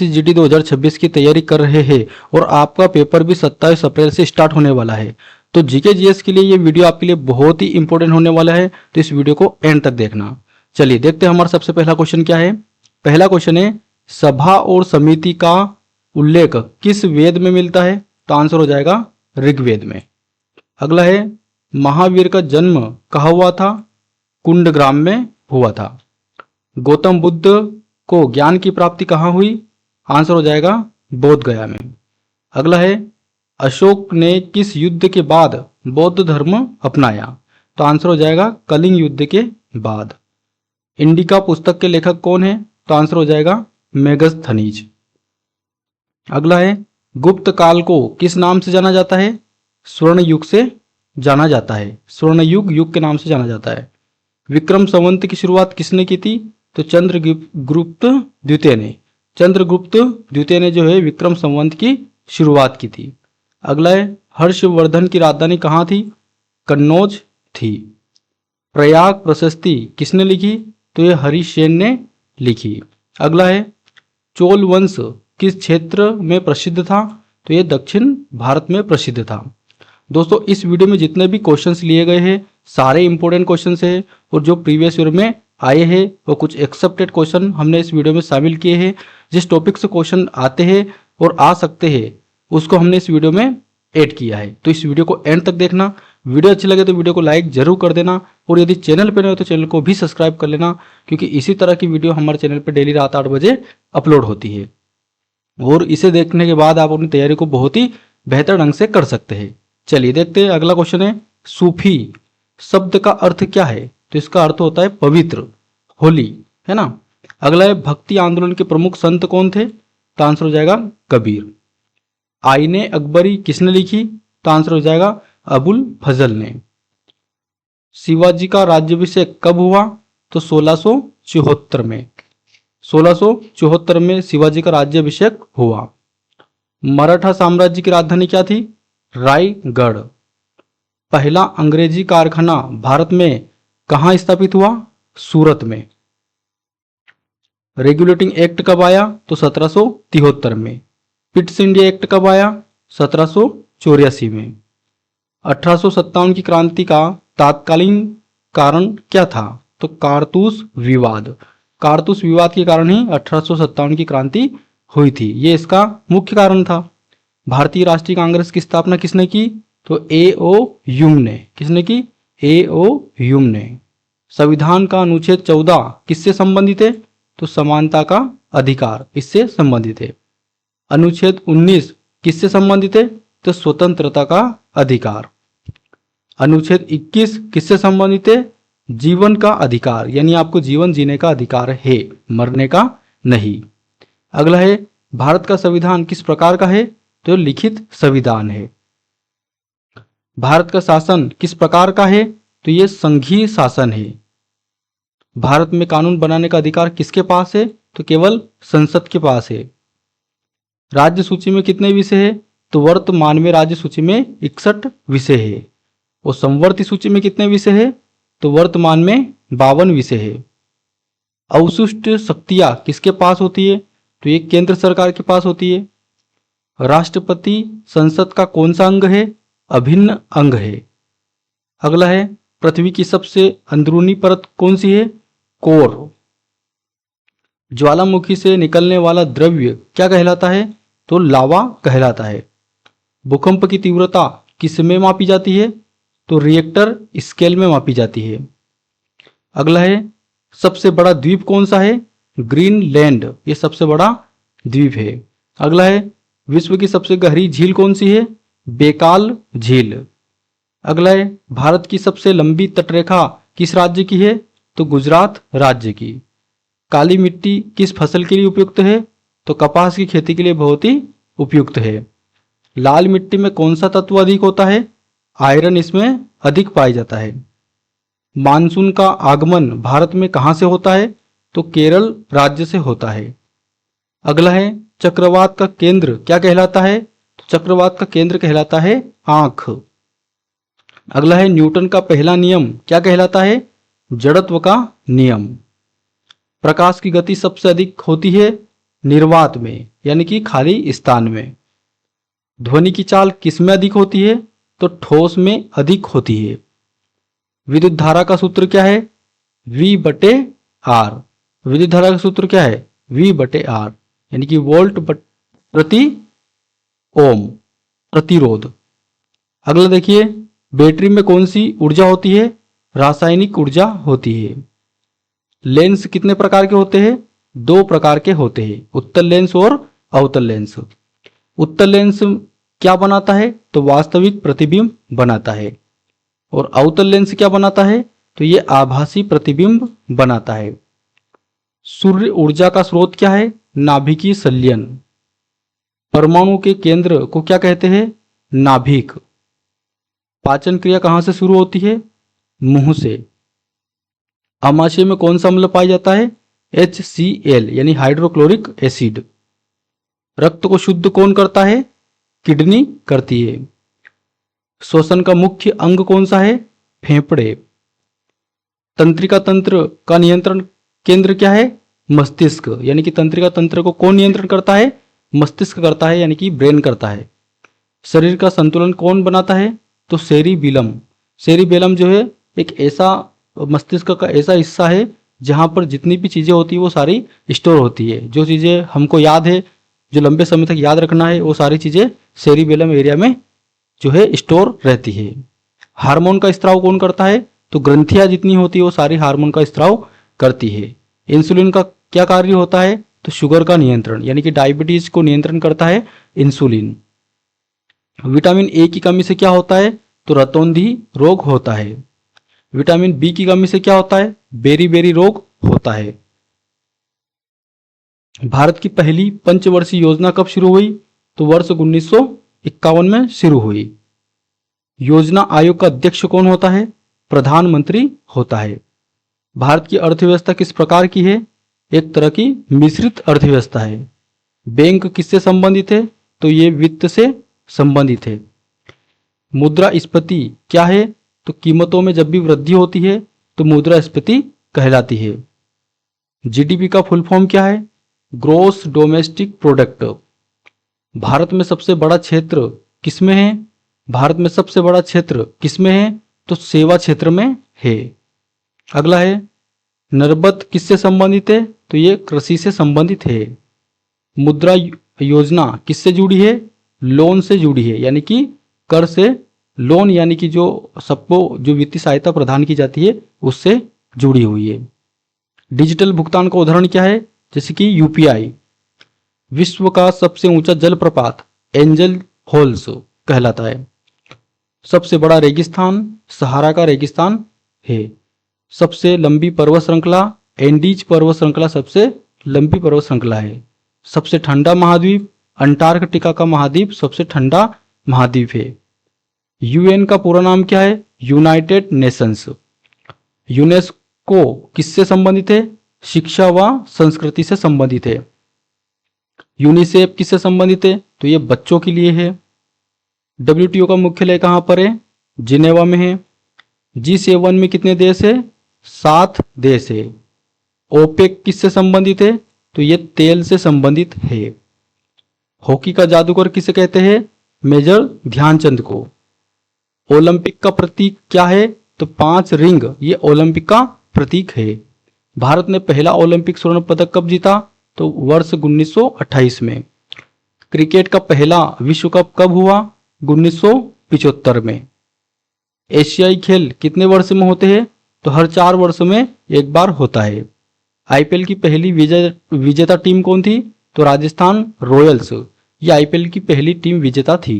SSC GD 2026 की तैयारी कर रहे हैं और आपका पेपर भी 27 अप्रैल से स्टार्ट होने वाला है, तो जीके जीएस के लिए ये वीडियो आपके लिए बहुत ही इंपॉर्टेंट होने वाला है, तो इस वीडियो को एंड तक देखना। चलिए देखते हैं हमारा सबसे पहला क्वेश्चन क्या है। पहला क्वेश्चन है, सभा और समिति का उल्लेख किस वेद में मिलता है? तो आंसर हो जाएगा ऋग्वेद में। अगला है, महावीर का जन्म कहाँ हुआ था? कुंडग्राम में हुआ था। गौतम बुद्ध को ज्ञान की प्राप्ति कहाँ हुई? आंसर हो जाएगा बोध गया में। अगला है, अशोक ने किस युद्ध के बाद बौद्ध धर्म अपनाया? तो आंसर हो जाएगा कलिंग युद्ध के बाद। इंडिका पुस्तक के लेखक कौन है? तो आंसर हो जाएगा मेगस्थनीज। अगला है, गुप्त काल को किस नाम से जाना जाता है? स्वर्ण युग से जाना जाता है, स्वर्ण युग के नाम से जाना जाता है। विक्रम संवत की शुरुआत किसने की थी? तो चंद्रगुप्त द्वितीय ने। चंद्रगुप्त द्वितीय ने जो है विक्रम संवत की शुरुआत की थी। अगला है, हर्षवर्धन की राजधानी कहाँ थी? कन्नौज थी। प्रयाग प्रशस्ति किसने लिखी? तो ये हरिसेन ने लिखी। अगला है, चोल वंश किस क्षेत्र में प्रसिद्ध था? तो ये दक्षिण भारत में प्रसिद्ध था। दोस्तों इस वीडियो में जितने भी क्वेश्चंस लिए गए हैं सारे इंपॉर्टेंट क्वेश्चंस हैं, और जो प्रीवियस ईयर में आए हैं वो कुछ एक्सेप्टेड क्वेश्चन हमने इस वीडियो में शामिल किए हैं। जिस टॉपिक से क्वेश्चन आते हैं और आ सकते हैं उसको हमने इस वीडियो में ऐड किया है, तो इस वीडियो को एंड तक देखना। वीडियो अच्छी लगे तो वीडियो को लाइक जरूर कर देना, और यदि चैनल पर नहीं हो तो चैनल को भी सब्सक्राइब कर लेना, क्योंकि इसी तरह की वीडियो हमारे चैनल पर डेली रात 8 बजे अपलोड होती है, और इसे देखने के बाद आप अपनी तैयारी को बहुत ही बेहतर ढंग से कर सकते हैं। चलिए देखते हैं। अगला क्वेश्चन है, सूफी शब्द का अर्थ क्या है? तो इसका अर्थ होता है पवित्र, होली, है ना। अगला है, भक्ति आंदोलन के प्रमुख संत कौन थे? तो आंसर हो जाएगा कबीर। आईने अकबरी किसने लिखी? तो आंसर हो जाएगा अबुल फजल ने। शिवाजी का राज्याभिषेक कब हुआ? तो 1674 में। 1674 में शिवाजी का राज्याभिषेक हुआ। मराठा साम्राज्य की राजधानी क्या थी? रायगढ़। पहला अंग्रेजी कारखाना भारत में कहाँ स्थापित हुआ? सूरत में। रेगुलेटिंग एक्ट कब आया? तो 1773 में। पिट्स इंडिया एक्ट कब आया? 1784 में। 1857 की क्रांति का तात्कालीन कारण क्या था? तो कारतूस विवाद। कारतूस विवाद के कारण ही 1857 की क्रांति हुई थी, ये इसका मुख्य कारण था। भारतीय राष्ट्रीय कांग्रेस की स्थापना किसने की? तो A.O. ह्यूम ने। किसने की? A.O. ह्यूम ने। संविधान का अनुच्छेद 14 किससे संबंधित है? तो समानता का अधिकार, इससे संबंधित है। अनुच्छेद 19 किससे संबंधित है? तो स्वतंत्रता का अधिकार। अनुच्छेद 21 किससे संबंधित है? जीवन का अधिकार, यानी आपको जीवन जीने का अधिकार है, मरने का नहीं। अगला है, भारत का संविधान किस प्रकार का है? तो लिखित संविधान है। भारत का शासन किस प्रकार का है? तो ये संघीय शासन है। भारत में कानून बनाने का अधिकार किसके पास है? तो केवल संसद के पास है। राज्य सूची में कितने विषय है? तो वर्तमान में राज्य सूची में 61 विषय है। और संवर्ती सूची में कितने विषय है? तो वर्तमान में 52 विषय है। अवशिष्ट शक्तियां किसके पास होती है? तो ये केंद्र सरकार के पास होती है। राष्ट्रपति संसद का कौन सा अंग है? अभिन्न अंग है। अगला है, पृथ्वी की सबसे अंदरूनी परत कौन सी है? कोर। ज्वालामुखी से निकलने वाला द्रव्य क्या कहलाता है? तो लावा कहलाता है। भूकंप की तीव्रता किस में मापी जाती है? तो रिएक्टर स्केल में मापी जाती है। अगला है, सबसे बड़ा द्वीप कौन सा है? ग्रीनलैंड, ये सबसे बड़ा द्वीप है। अगला है, विश्व की सबसे गहरी झील कौन सी है? बेकाल झील। अगला है, भारत की सबसे लंबी तटरेखा किस राज्य की है? तो गुजरात राज्य की। काली मिट्टी किस फसल के लिए उपयुक्त है? तो कपास की खेती के लिए बहुत ही उपयुक्त है। लाल मिट्टी में कौन सा तत्व अधिक होता है? आयरन इसमें अधिक पाया जाता है। मानसून का आगमन भारत में कहां से होता है? तो केरल राज्य से होता है। अगला है, चक्रवात का केंद्र क्या कहलाता है? तो चक्रवात का केंद्र कहलाता है आंख। अगला है, न्यूटन का पहला नियम क्या कहलाता है? जड़त्व का नियम। प्रकाश की गति सबसे अधिक होती है निर्वात में यानी कि खाली स्थान में। ध्वनि की चाल किस में अधिक होती है? तो ठोस में अधिक होती है। विद्युत धारा का सूत्र क्या है? V बटे आर। विद्युत धारा का सूत्र क्या है? V बटे आर यानी कि वोल्ट प्रति ओम, प्रतिरोध। अगला देखिए, बैटरी में कौन सी ऊर्जा होती है? रासायनिक ऊर्जा होती है। लेंस कितने प्रकार के होते हैं? दो प्रकार के होते हैं, उत्तल लेंस और अवतल लेंस। उत्तल लेंस क्या बनाता है? तो वास्तविक प्रतिबिंब बनाता है। और अवतल लेंस क्या बनाता है? तो ये आभासी प्रतिबिंब बनाता है। सूर्य ऊर्जा का स्रोत क्या है? नाभिकीय संलयन। परमाणु के केंद्र को क्या कहते हैं? नाभिक। पाचन क्रिया कहां से शुरू होती है? मुंह से। अमाशय में कौन सा अम्ल पाया जाता है? HCl यानी हाइड्रोक्लोरिक एसिड। रक्त को शुद्ध कौन करता है? किडनी करती है। श्वसन का मुख्य अंग कौन सा है? फेफड़े। तंत्रिका तंत्र का नियंत्रण केंद्र क्या है? मस्तिष्क। यानी कि तंत्रिका तंत्र को कौन नियंत्रण करता है? मस्तिष्क करता है यानी कि ब्रेन करता है। शरीर का संतुलन कौन बनाता है? तो सेरिबेलम। सेरिबेलम जो है एक ऐसा मस्तिष्क का ऐसा हिस्सा है जहां पर जितनी भी चीजें होती है वो सारी स्टोर होती है। जो चीजें हमको याद है, जो लंबे समय तक याद रखना है, वो सारी चीजें सेरिबेलम एरिया में जो है स्टोर रहती है। हार्मोन का स्त्राव कौन करता है? तो ग्रंथियां जितनी होती है वो सारी हार्मोन का स्त्राव करती है। इंसुलिन का क्या कार्य होता है? तो शुगर का नियंत्रण यानी कि डायबिटीज को नियंत्रण करता है इंसुलिन। विटामिन ए की कमी से क्या होता है? तो रतौंधी रोग होता है। विटामिन बी की कमी से क्या होता है? बेरी रोग होता है। भारत की पहली पंचवर्षीय योजना कब शुरू हुई? तो वर्ष 1951 में शुरू हुई। योजना आयोग का अध्यक्ष कौन होता है? प्रधानमंत्री होता है। भारत की अर्थव्यवस्था किस प्रकार की है? एक तरह की मिश्रित अर्थव्यवस्था है। बैंक किससे संबंधित है? तो ये वित्त से संबंधित है। मुद्रास्फीति क्या है? तो कीमतों में जब भी वृद्धि होती है तो मुद्रास्फीति कहलाती है। जीडीपी का फुल फॉर्म क्या है? Gross domestic product. भारत में सबसे बड़ा क्षेत्र किसमें है? भारत में सबसे बड़ा क्षेत्र किसमें है? तो सेवा क्षेत्र में है। अगला है, नरबत किससे संबंधित है? तो ये कृषि से संबंधित है। मुद्रा योजना किससे जुड़ी है? लोन से जुड़ी है यानी कि कर से लोन यानी कि जो सबको जो वित्तीय सहायता प्रदान की जाती है उससे जुड़ी हुई है। डिजिटल भुगतान का उदाहरण क्या है? जैसे कि यूपीआई। विश्व का सबसे ऊंचा जलप्रपात एंजल फॉल्स कहलाता है। सबसे बड़ा रेगिस्तान सहारा का रेगिस्तान है। सबसे लंबी पर्वत श्रृंखला एंडीज पर्वत श्रृंखला सबसे लंबी पर्वत श्रृंखला है। सबसे ठंडा महाद्वीप अंटार्कटिका का महाद्वीप सबसे ठंडा महाद्वीप है। यूएन का पूरा नाम क्या है? United Nations. यूनेस्को किससे संबंधित है? शिक्षा व संस्कृति से संबंधित है। यूनिसेफ किससे संबंधित है? तो ये बच्चों के लिए है। डब्ल्यूटीओ का मुख्यालय कहां पर है? जिनेवा में है। G7 में कितने देश है? 7 देश है। ओपेक किससे संबंधित है? तो ये तेल से संबंधित है। हॉकी का जादूगर किसे कहते हैं? मेजर ध्यानचंद को। ओलंपिक का प्रतीक क्या है? तो 5 रिंग ये ओलंपिक का प्रतीक है। भारत ने पहला ओलंपिक स्वर्ण पदक कब जीता? तो वर्ष 1928 में। क्रिकेट का पहला विश्व कप कब हुआ? 1975 में। एशियाई खेल कितने वर्ष में होते हैं? तो हर 4 वर्ष में एक बार होता है। आईपीएल की पहली विजेता टीम कौन थी? तो राजस्थान रॉयल्स। ये आईपीएल की पहली टीम विजेता थी।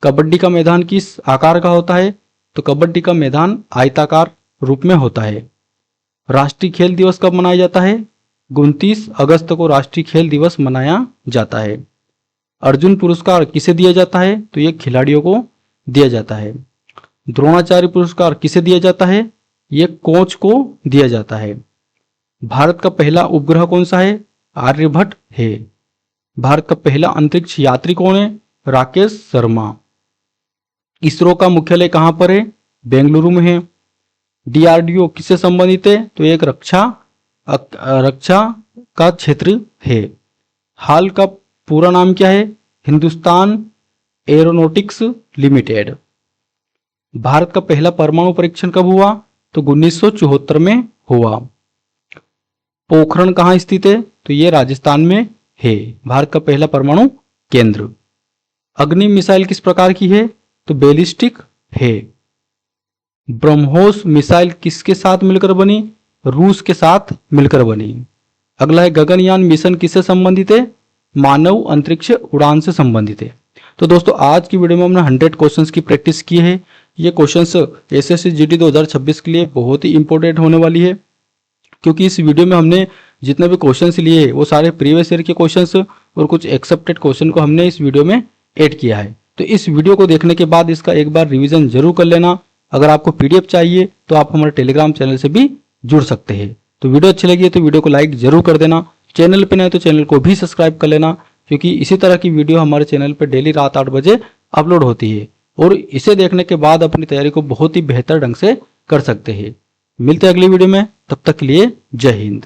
कबड्डी का मैदान किस आकार का होता है? तो कबड्डी का मैदान आयताकार रूप में होता है। राष्ट्रीय खेल दिवस कब मनाया जाता है? 29 अगस्त को राष्ट्रीय खेल दिवस मनाया जाता है। अर्जुन पुरस्कार किसे दिया जाता है? तो ये खिलाड़ियों को दिया जाता है। द्रोणाचार्य पुरस्कार किसे दिया जाता है? ये कोच को दिया जाता है। भारत का पहला उपग्रह कौन सा है? आर्यभट्ट है। भारत का पहला अंतरिक्ष यात्री कौन है? राकेश शर्मा। इसरो का मुख्यालय कहां पर है? बेंगलुरु में है। डीआरडीओ किससे संबंधित है? तो एक रक्षा का क्षेत्र है। हाल का पूरा नाम क्या है? Hindustan aeronautics limited. भारत का पहला परमाणु परीक्षण कब हुआ? तो 1974 में हुआ। पोखरण कहाँ स्थित है? तो ये राजस्थान में है, भारत का पहला परमाणु केंद्र। अग्नि मिसाइल किस प्रकार की है? तो बैलिस्टिक है। ब्रह्मोस मिसाइल किसके साथ मिलकर बनी? रूस के साथ मिलकर बनी। अगला है गगनयान मिशन किससे संबंधित है? मानव अंतरिक्ष उड़ान से संबंधित है। तो दोस्तों आज की वीडियो में हमने 100 क्वेश्चंस की प्रैक्टिस की है। ये क्वेश्चंस एसएससी जीडी 2026 के लिए बहुत ही इंपॉर्टेंट होने वाली है, क्योंकि इस वीडियो में हमने जितने भी क्वेश्चंस लिए वो सारे प्रीवियस ईयर के क्वेश्चंस और कुछ एक्सेप्टेड क्वेश्चन को हमने इस वीडियो में ऐड किया है। तो इस वीडियो को देखने के बाद इसका एक बार रिवीजन जरूर कर लेना। अगर आपको पीडीएफ चाहिए तो आप हमारे टेलीग्राम चैनल से भी जुड़ सकते हैं। तो वीडियो अच्छी लगी है तो वीडियो को लाइक जरूर कर देना। चैनल पे नए तो चैनल को भी सब्सक्राइब कर लेना, क्योंकि इसी तरह की वीडियो हमारे चैनल पर डेली रात 8 बजे अपलोड होती है और इसे देखने के बाद अपनी तैयारी को बहुत ही बेहतर ढंग से कर सकते हैं। मिलते हैं अगली वीडियो में, तब तक के लिए जय हिंद।